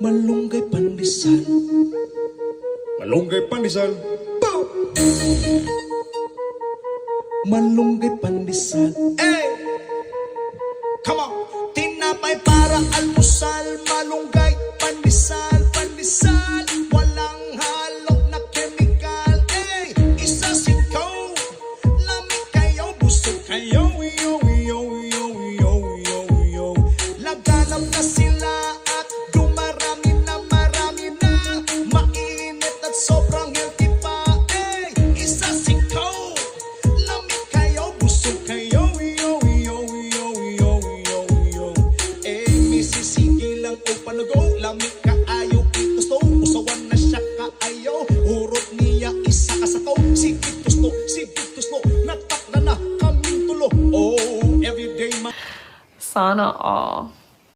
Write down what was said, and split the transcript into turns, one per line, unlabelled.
Malunggay pandesal.
Malunggay pandesal.
Malunggay pandesal.
Hey! Come on!
Tinapay para almusal. Malunggay pandesal, pandesal. Walang halong na chemical. Hey! Isa sikaw. Lamig kayo, busog kayo.
Yo, yo, yo, yo, yo, yo.
Laganap na sila at dumarami na marami na. Mainit at sobrang healthy pa. Hey! Isa sikaw. Lamig kayo, busog kayo.
Yo, yo, yo, yo, yo, yo.
Eh, misisigi lang o panago. Lamig ka ayaw itusto. Usawan na siya kaayaw. Hurot niya isa kasakaw. Sige tusno. Natak na kaming tulo. Oh, everyday
Sana all.